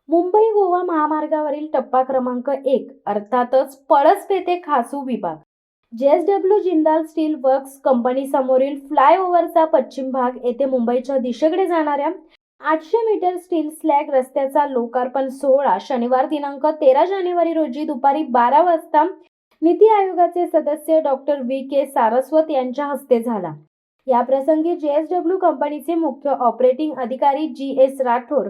मुंबई गोवा महामार्गावरील टप्पा क्रमांक 1 अर्थातच पळसपे ते खासू विभाग JSW Jindal steel works company समोरील फ्लायओव्हरचा पश्चिम भाग येथे मुंबईच्या दिशेकडे जाणाऱ्या 800 मीटर स्टील स्लॅग रस्त्याचा लोकार्पण सोहळा शनिवार दिनांक 13 जानेवारी रोजी दुपारी 12 वाजता नीती आयोगाचे सदस्य डॉक्टर VK सारस्वत यांच्या हस्ते झाला। या प्रसंगी JSW कंपनीचे मुख्य ऑपरेटिंग अधिकारी GS राठोड,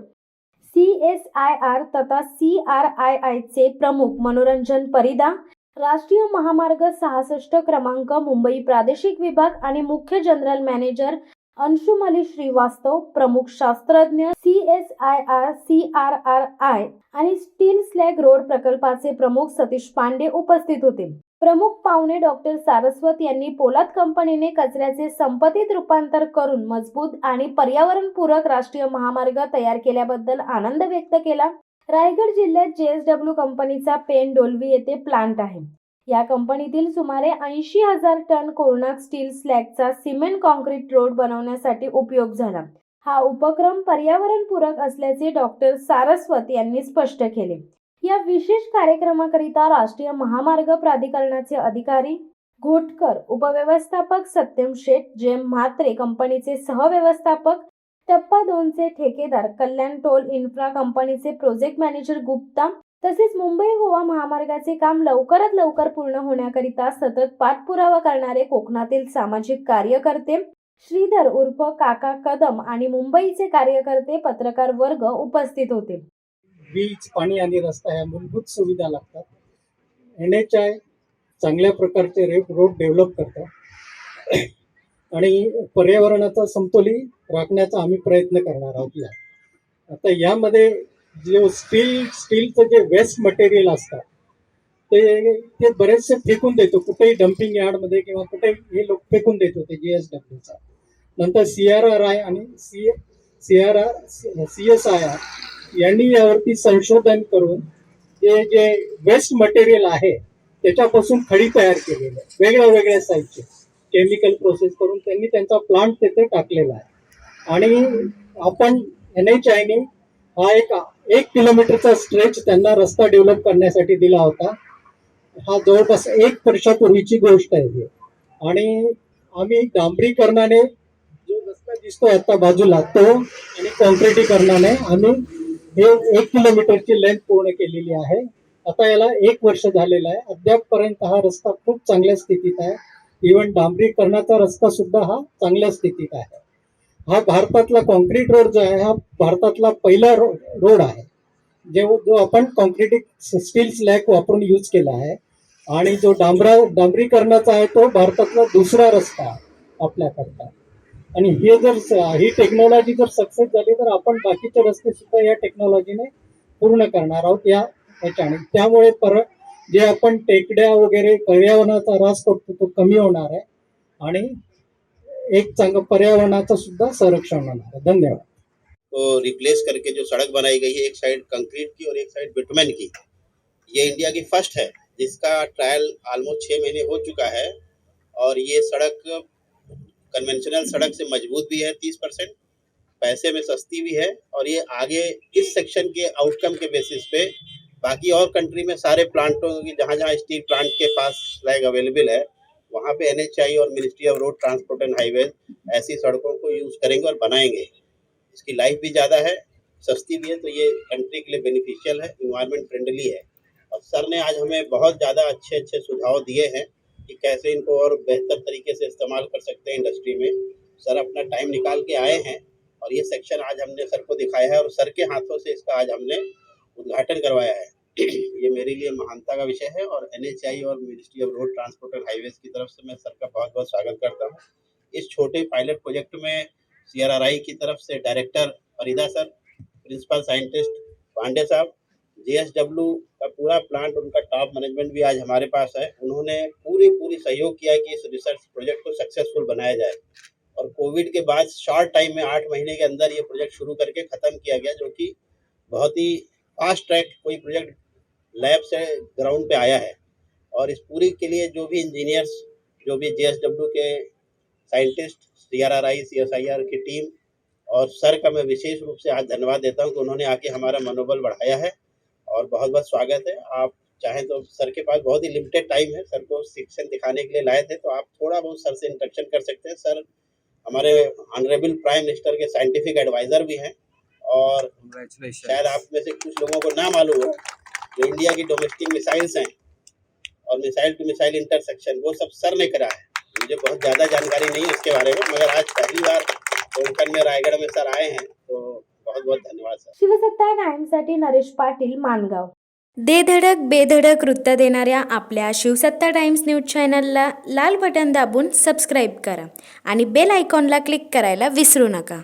CSIR तथा CRII चे प्रमुख मनोरंजन परिदा, राष्ट्रीय महामार्ग 66 क्रमांक मुंबई प्रादेशिक विभाग आणि मुख्य जनरल मॅनेजर अंशुमली श्रीवास्तव, प्रमुख शास्त्रज्ञ CSIR CRRI आणि स्टील स्लॅग रोड प्रकल्पाचे प्रमुख सतीश पांडे उपस्थित होते। प्रमुख पाहुणे डॉक्टर सारस्वत यांनी पोलाद कंपनीने कचऱ्याचे संपत्तीत रूपांतर करून मजबूत आणि पर्यावरणपूरक राष्ट्रीय महामार्ग तयार केल्याबद्दल आनंद व्यक्त केला। रायगड जिल्ह्यात JSW कंपनीचा पेन डोलवी येथे प्लांट आहे। या कंपनीतील सुमारे 80,000 टन कोरणात स्टील स्लॅगचा सिमेंट कॉन्क्रीट रोड बनवण्यासाठी उपयोग झाला। हा उपक्रम पर्यावरणपूरक असल्याचे डॉक्टर सारस्वत यांनी स्पष्ट केले। या विशेष कार्यक्रमाकरिता राष्ट्रीय महामार्ग प्राधिकरणाचे अधिकारी घोटकर, उपव्यवस्थापक सत्यम शेठ, जेम म्हात्रे कंपनीचे सहव्यवस्थापक, टप्पा 2 चे ठेकेदार कल्याण टोल इन्फ्रा कंपनीचे प्रोजेक्ट मॅनेजर गुप्ता तसेच मुंबई गोवा महामार्गाचे काम लवकरात लवकर पूर्ण होण्याकरिता सतत पाठपुरावा करणारे कोकणातील सामाजिक कार्यकर्ते श्रीधर उर्फ काका कदम आणि मुंबईचे कार्यकर्ते, पत्रकार वर्ग उपस्थित होते। वीज, पाणी आणि रस्ता ह्या मूलभूत सुविधा लागतात। NHI चांगल्या प्रकारचे रोड डेव्हलप करतात आणि पर्यावरणाचा समतोली राखण्याचा आम्ही प्रयत्न करणार आहोत। आता यामध्ये जे स्टीलचं जे वेस्ट मटेरियल असतात ते बरेचसे फेकून देतो, कुठेही डम्पिंग यार्डमध्ये किंवा कुठे हे लोक फेकून देत होते JSWचा। नंतर CRRI आणि CSIR यांनी यावरती संशोधन करून जे वेस्ट मटेरियल आहे त्याच्यापासून खडी तयार केलेली आहे, वेगळ्या वेगळ्या साईजचे केमिकल प्रोसेस करून त्यांनी त्यांचा प्लांट तिथे टाकलेला आहे। आणि आपण NHI ने हा एक किलोमीटरचा स्ट्रेच त्यांना रस्ता डेव्हलप करण्यासाठी दिला होता। हा जवळपास 1 वर्षापूर्वीची गोष्ट आहे आणि आम्ही डांबरीकरणाने जो रस्ता दिसतोय आता बाजूला तो आणि कॉन्क्रिटीकरणाने आम्ही हे 1 किलोमीटरची लेंथ पूर्ण केलेली आहे। आता याला 1 वर्ष झालेलं आहे। अद्यापपर्यंत हा रस्ता खूप चांगल्या स्थितीत आहे। इव्हन डांबरीकरणाचा रस्ता सुद्धा हा चांगल्या स्थितीत आहे। हा भारतातला कॉन्क्रीट रोड जो आहे हा भारतातला पहिला रोड आहे जो आपण कॉन्क्रीट स्टील स्लॅग वापरून यूज केला आहे आणि जो डांबरीकरणाचा आहे तो भारतातला दुसरा रस्ता आपल्याकरता। आणि हे जर ही टेक्नॉलॉजी जर सक्सेस झाली तर आपण बाकीचे रस्ते सुद्धा या टेक्नॉलॉजीने पूर्ण करणार आहोत याच्याने। त्यामुळे परत जे आपण टेकड्या वगैरे पर्यावरणाचा ऱ्हास करतो तो कमी होणार आहे आणि एक चांगलं पर्यावरणाचं सुद्धा संरक्षण होणार है। धन्यवाद। तो रिप्लेस करके जो सड़क बनाई गई है, एक साइड कंक्रीट की और एक साइड बिटुमेन की, ये इंडिया की फर्स्ट है जिसका ट्रायल ऑलमोस्ट 6 महीने हो चुका है। और ये सड़क कन्वेंशनल सड़क से मजबूत भी है 30%, पैसे में सस्ती भी है। और ये आगे इस सेक्शन के आउटकम के बेसिस पे बाकी और कंट्री में सारे प्लांटों की जहाँ स्टील प्लांट के पास स्लैग अवेलेबल है वहाँ पे NHI और ministry of road transport and highways ऐसी सड़कों को यूज करेंगे और बनाएंगे। इसकी लाइफ भी ज़्यादा है, सस्ती भी है, तो ये कंट्री के लिए बेनिफिशियल है, इन्वायरमेंट फ्रेंडली है। और सर ने आज हमें बहुत ज़्यादा अच्छे सुझाव दिए हैं कि कैसे इनको और बेहतर तरीके से इस्तेमाल कर सकते हैं इंडस्ट्री में। सर अपना टाइम निकाल के आए हैं और ये सेक्शन आज हमने सर को दिखाया है और सर के हाथों से इसका आज हमने उद्घाटन करवाया है। ये मेरे लिए महानता का विषय है और NHI और ministry of road transport and highways की तरफ से मैं सर का बहुत बहुत स्वागत करता हूँ। इस छोटे पायलट प्रोजेक्ट में CRRI की तरफ से director Farida sir, principal scientist Pandey साहब, JSW का पूरा प्लांट, उनका टॉप मैनेजमेंट भी आज हमारे पास है। उन्होंने पूरी सहयोग किया कि इस रिसर्च प्रोजेक्ट को सक्सेसफुल बनाया जाए। और कोविड के बाद शॉर्ट टाइम में 8 महीने के अंदर ये प्रोजेक्ट शुरू करके ख़त्म किया गया, जो कि बहुत ही फास्ट ट्रैक कोई प्रोजेक्ट लैब से ग्राउंड पे आया है। और इस पूरी के लिए जो भी इंजीनियर्स, जो भी JSW के साइंटिस्ट, CRRI CSIR की टीम और सर का मैं विशेष रूप से आज धन्यवाद देता हूँ कि उन्होंने आके हमारा मनोबल बढ़ाया है और बहुत बहुत स्वागत है। आप चाहें तो सर के पास बहुत ही लिमिटेड टाइम है, सर को शिक्षण दिखाने के लिए लाए थे, तो आप थोड़ा बहुत सर से इंटरेक्शन कर सकते हैं। सर हमारे ऑनरेबल प्राइम मिनिस्टर के साइंटिफिक एडवाइज़र भी हैं और शायद आप में से कुछ लोगों को ना मालूम हो, जो इंडिया की डोमेस्टिक मिसाइल्स हैं और मिसाइल टू मिसाइल इंटरसेक्शन वो सब सर ने करा है। मुझे बहुत ज़्यादा जानकारी नहीं है इसके बारे में, मगर आज पहली बार कोंकण में रायगढ़ में सर आए हैं, तो बहुत बहुत धन्यवाद सर। शिवसत्ता टाइम्ससाठी नरेश पाटील, माणगाव. दे धडक बेधडक वृत्त देणाऱ्या आपल्या शिवसत्ता टाइम्स न्यूज चॅनलला लाल बटन दाबून सबस्क्राईब करा आणि बेल आयकॉनला क्लिक करायला विसरू नका.